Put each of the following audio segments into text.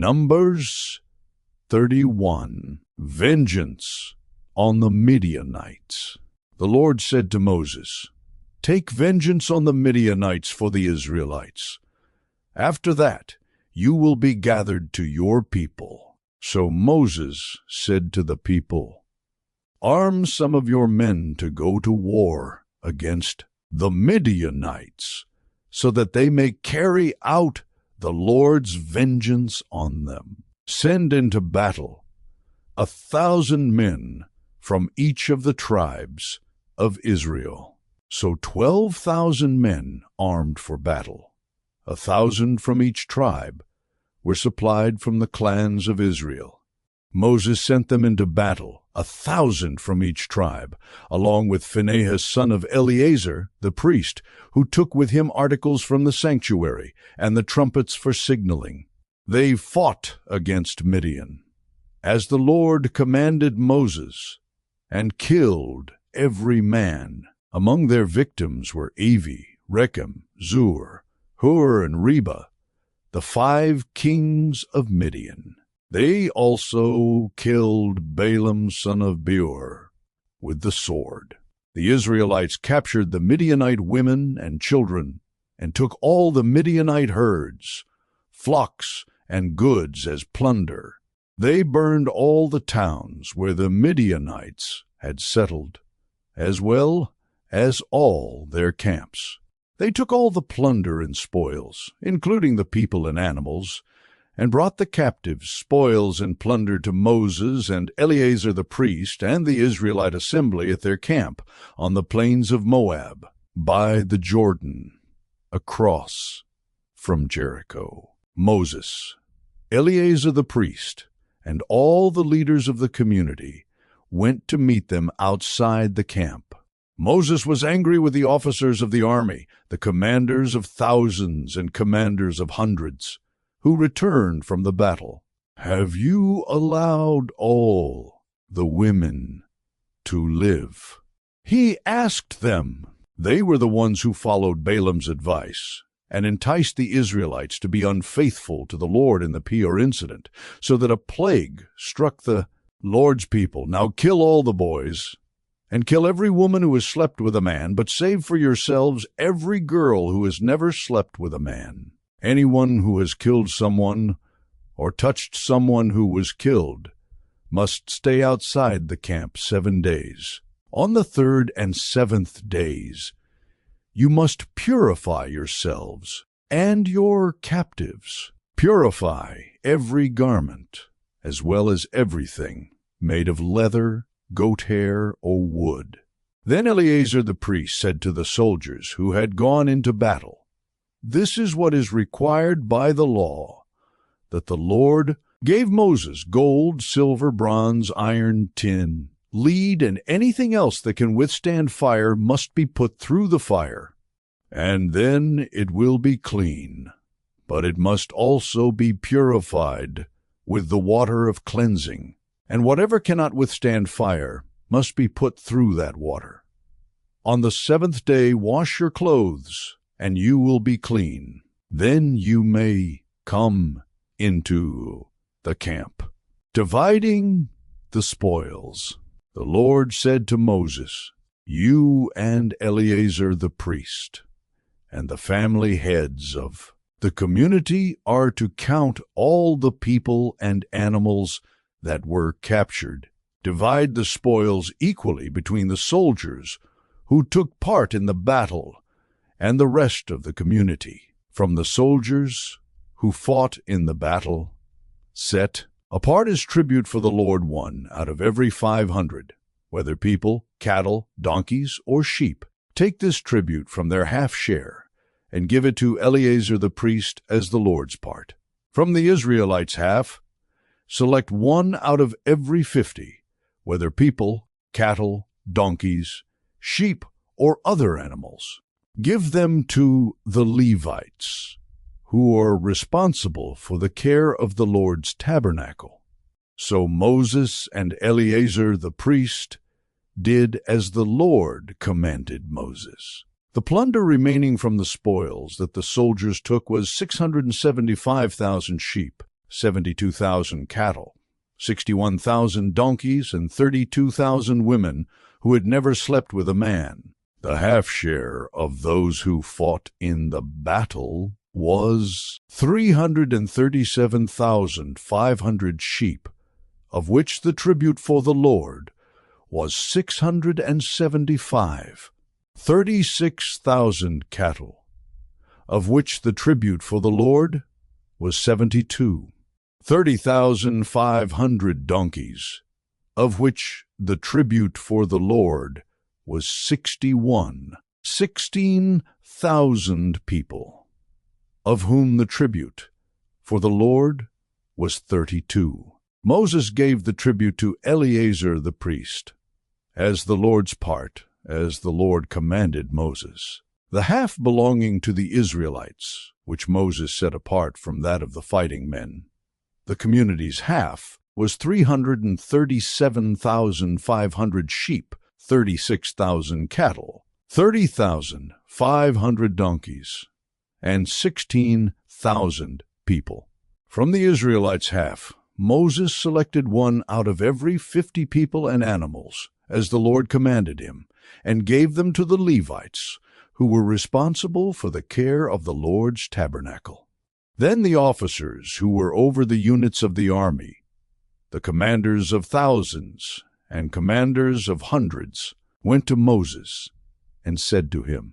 Numbers 31. Vengeance on the Midianites. The Lord said to Moses, "Take vengeance on the Midianites for the Israelites. After that, you will be gathered to your people." So Moses said to the people, "Arm some of your men to go to war against the Midianites, so that they may carry out the Lord's vengeance on them. Send into battle 1,000 men from each of the tribes of Israel." So 12,000 men armed for battle, 1,000 from each tribe, were supplied from the clans of Israel. Moses sent them into battle, 1,000 from each tribe, along with Phinehas son of Eleazar, the priest, who took with him articles from the sanctuary and the trumpets for signaling. They fought against Midian, as the Lord commanded Moses, and killed every man. Among their victims were Avi, Rechem, Zur, Hur, and Reba, the 5 kings of Midian. They also killed Balaam son of Beor with the sword. The Israelites captured the Midianite women and children and took all the Midianite herds, flocks, and goods as plunder. They burned all the towns where the Midianites had settled, as well as all their camps. They took all the plunder and spoils, including the people and animals, and brought the captives, spoils, and plunder to Moses and Eleazar the priest and the Israelite assembly at their camp on the plains of Moab, by the Jordan, across from Jericho. Moses, Eleazar the priest, and all the leaders of the community went to meet them outside the camp. Moses was angry with the officers of the army, the commanders of thousands and commanders of hundreds, who returned from the battle. "Have you allowed all the women to live?" he asked them. They were the ones who followed Balaam's advice and enticed the Israelites to be unfaithful to the Lord in the Peor incident, so that a plague struck the Lord's people. "Now kill all the boys, and kill every woman who has slept with a man, but save for yourselves every girl who has never slept with a man. Anyone who has killed someone or touched someone who was killed must stay outside the camp 7 days. On the 3rd and 7th days, you must purify yourselves and your captives. Purify every garment, as well as everything made of leather, goat hair, or wood." Then Eleazar the priest said to the soldiers who had gone into battle, "This is what is required by the law, that the Lord gave Moses: gold, silver, bronze, iron, tin, lead, and anything else that can withstand fire must be put through the fire, and then it will be clean. But it must also be purified with the water of cleansing, and whatever cannot withstand fire must be put through that water. On the 7th day wash your clothes, and you will be clean. Then you may come into the camp." Dividing the spoils. The Lord said to Moses, "You and Eleazar the priest, and the family heads of the community are to count all the people and animals that were captured. Divide the spoils equally between the soldiers who took part in the battle and the rest of the community. From the soldiers who fought in the battle, set apart as tribute for the Lord 1 out of every 500, whether people, cattle, donkeys, or sheep. Take this tribute from their half share and give it to Eleazar the priest as the Lord's part. From the Israelites' half, select 1 out of every 50, whether people, cattle, donkeys, sheep, or other animals. Give them to the Levites, who are responsible for the care of the Lord's tabernacle." So Moses and Eleazar the priest did as the Lord commanded Moses. The plunder remaining from the spoils that the soldiers took was 675,000 sheep, 72,000 cattle, 61,000 donkeys, and 32,000 women who had never slept with a man. The half-share of those who fought in the battle was 337,500 sheep, of which the tribute for the Lord was 675, 36,000 cattle, of which the tribute for the Lord was 72, 30,500 donkeys, of which the tribute for the Lord was 61, 16,000 people, of whom the tribute for the Lord was 32. Moses gave the tribute to Eleazar the priest, as the Lord's part, as the Lord commanded Moses. The half belonging to the Israelites, which Moses set apart from that of the fighting men, the community's half, was 337,500 sheep, 36,000 cattle, 30,500 donkeys, and 16,000 people. From the Israelites' half, Moses selected one out of every 50 people and animals, as the Lord commanded him, and gave them to the Levites, who were responsible for the care of the Lord's tabernacle. Then the officers who were over the units of the army, the commanders of thousands and commanders of hundreds, went to Moses and said to him,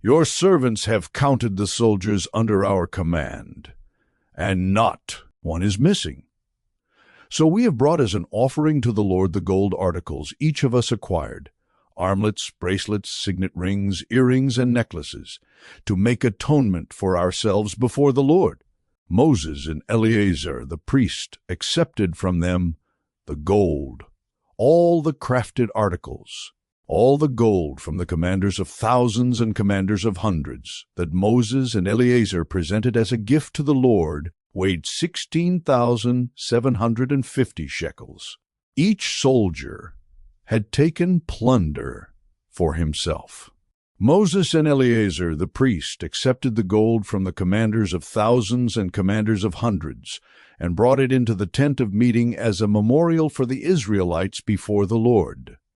"Your servants have counted the soldiers under our command, and not one is missing. So we have brought as an offering to the Lord the gold articles each of us acquired, armlets, bracelets, signet rings, earrings, and necklaces, to make atonement for ourselves before the Lord." Moses and Eleazar the priest accepted from them the gold, all the crafted articles, all the gold from the commanders of thousands and commanders of hundreds, that Moses and Eleazar presented as a gift to the Lord, weighed 16,750 shekels. Each soldier had taken plunder for himself. Moses and Eleazar the priest accepted the gold from the commanders of thousands and commanders of hundreds, and brought it into the tent of meeting as a memorial for the Israelites before the Lord.